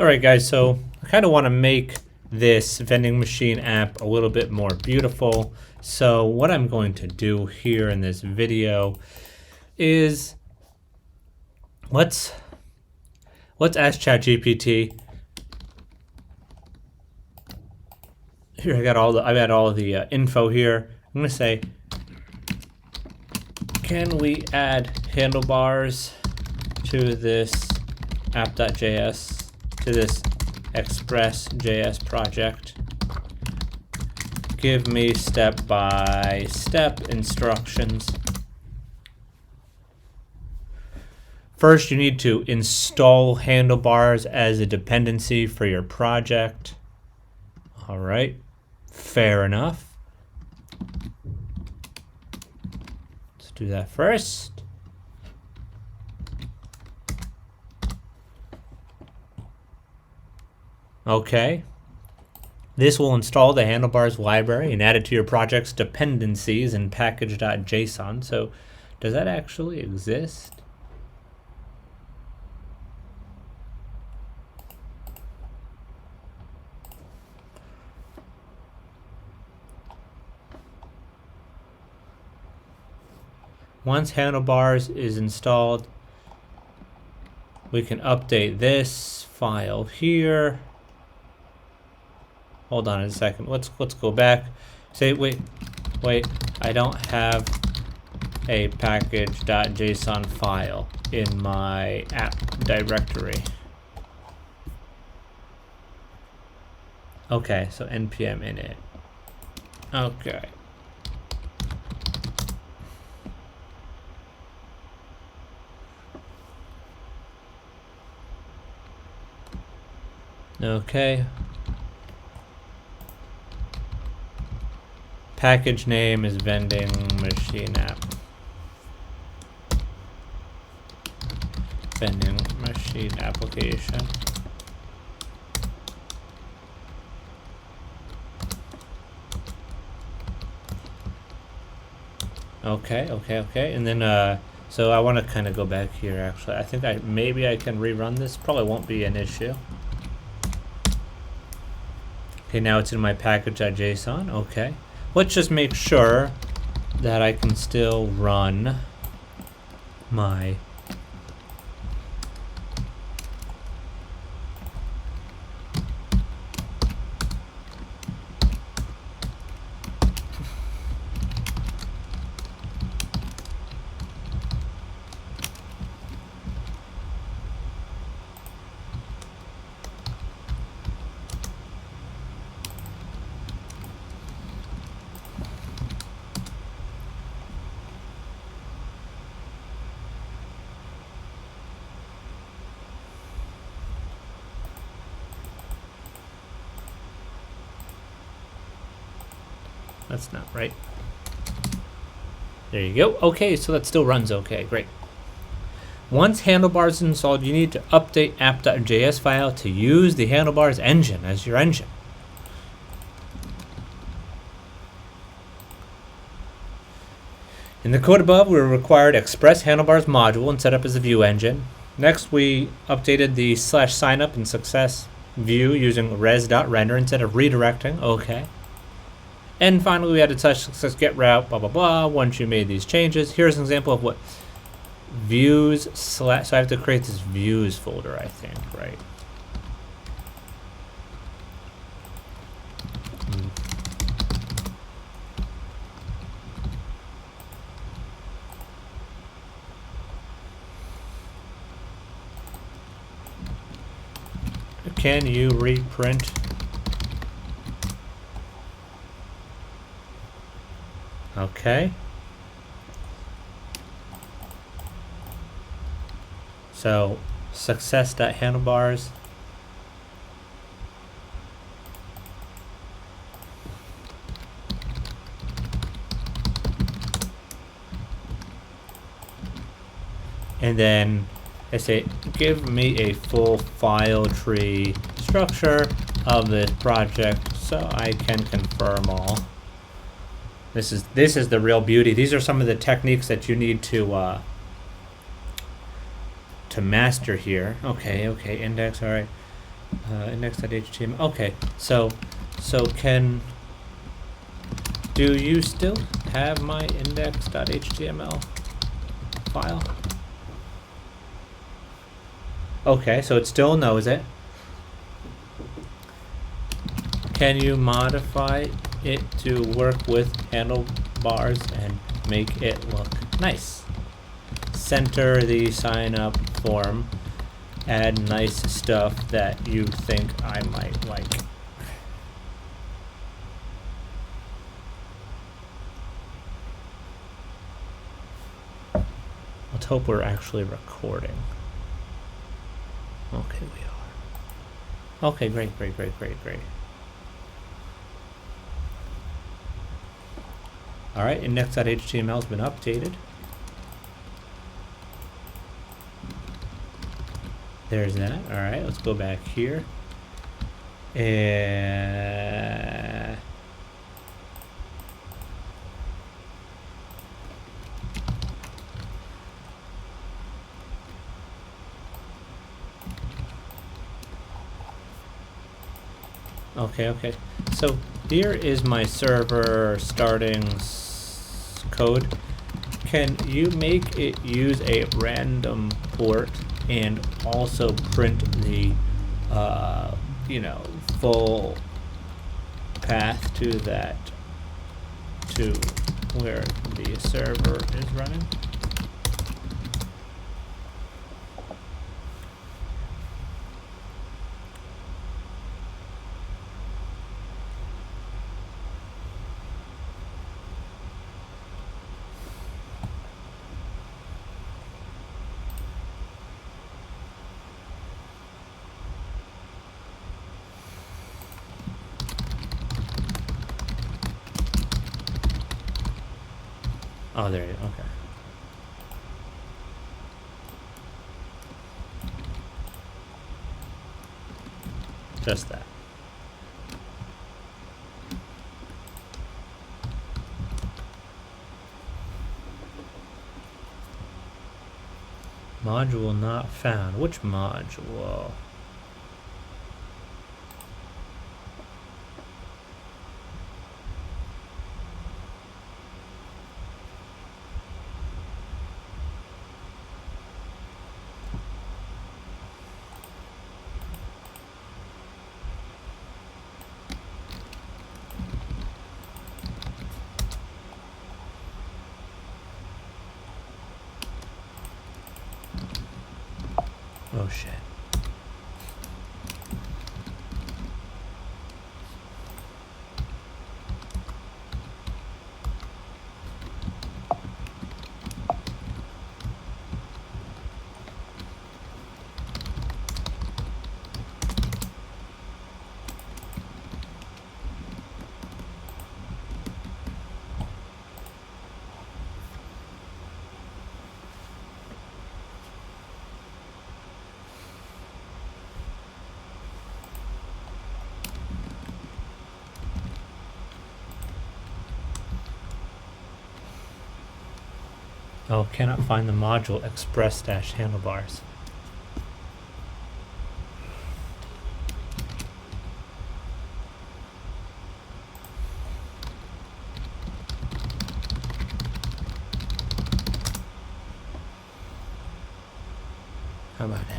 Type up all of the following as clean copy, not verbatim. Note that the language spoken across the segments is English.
Alright guys, so I kind of want to make this vending machine app a little bit more beautiful. So what I'm going to do here in this video is let's ask ChatGPT. Here I've got all the info here. I'm gonna say, can we add handlebars to this app.js, to this Express.js project? Give me step-by-step instructions. First, you need to install handlebars as a dependency for your project. All right, fair enough. Let's do that first. Okay. This will install the handlebars library and add it to your project's dependencies in package.json. So does that actually exist? Once handlebars is installed, we can update this file here. Hold on a second. Let's go back. Say wait, I don't have a package.json file in my app directory. Okay, so npm init. Okay. Okay. Package name is vending machine app. Vending machine application. Okay. And then so I want to kind of go back here actually. I think maybe I can rerun this. Probably won't be an issue. Okay, now it's in my package.json. Okay. Let's just make sure that I can still run my That's not right. There you go. Okay, so that still runs okay. Great. Once handlebars is installed, you need to update app.js file to use the handlebars engine as your engine. In the code above, we required express handlebars module and set up as a view engine. Next, we updated the /signup and success view using res.render instead of redirecting. Okay. And finally, we had to touch success get route, blah, blah, blah. Once you made these changes, here's an example of what views so I have to create this views folder, I think, right? Can you reprint? Okay. So success.handlebars. And then I say, give me a full file tree structure of this project so I can confirm all. This is the real beauty. These are some of the techniques that you need to master here. Okay, index, all right. index.html. Okay, so do you still have my index.html file? Okay, so it still knows it. Can you modify it to work with handlebars and make it look nice? Center the sign up form. Add nice stuff that you think I might like. Let's hope we're actually recording. Okay, we are. Okay, great. Alright, index.html has been updated. There's that. Alright, let's go back here. And okay. So here is my server starting code. Can you make it use a random port and also print the full path to that, to where the server is running? Oh, there you go. Okay. Just that. Module not found. Which module? Oh shit. Oh, cannot find the module express-handlebars. How about that?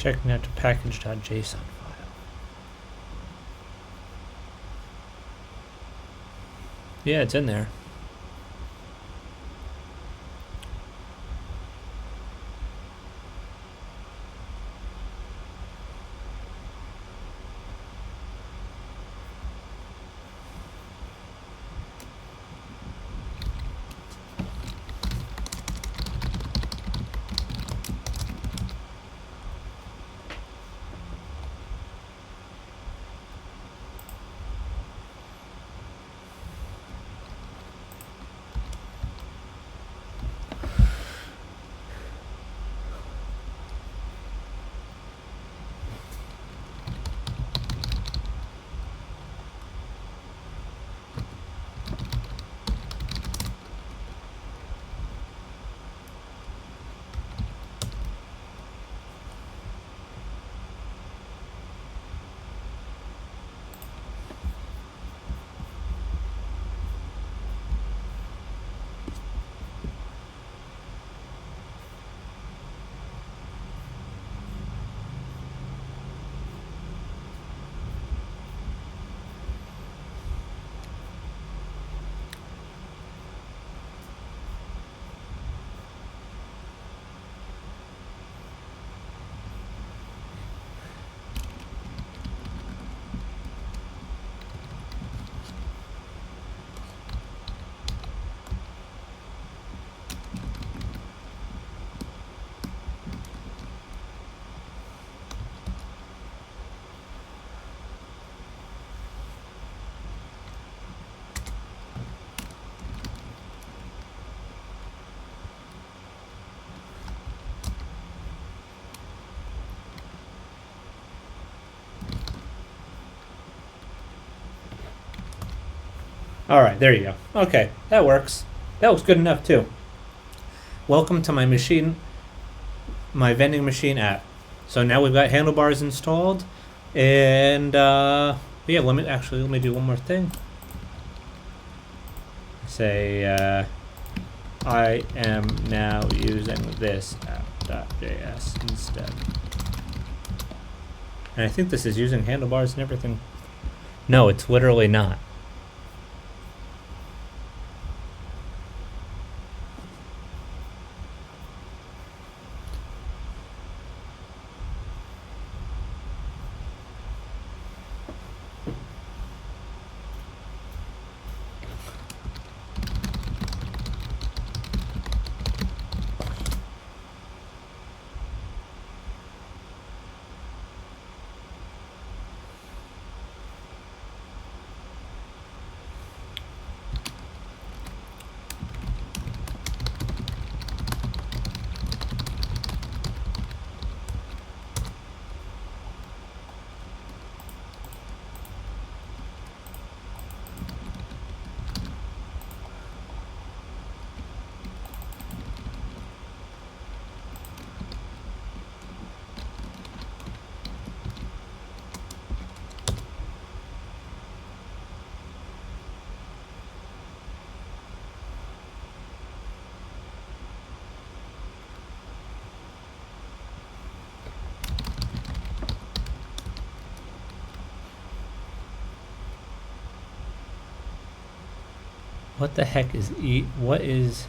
Checking out the package.json file. Yeah, it's in there. All right, there you go. Okay, that works. That looks good enough too. Welcome to my machine, my vending machine app. So now we've got handlebars installed, and yeah, let me do one more thing. Say I am now using this app.js instead. And I think this is using handlebars and everything. No, it's literally not. What the heck is what is...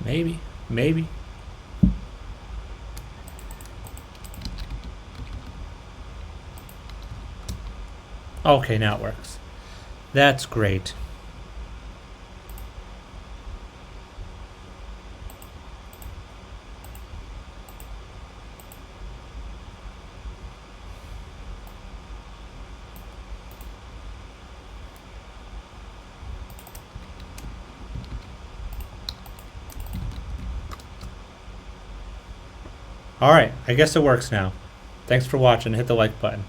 Maybe. Maybe. Okay, now it works. That's great. Alright, I guess it works now. Thanks for watching. Hit the like button.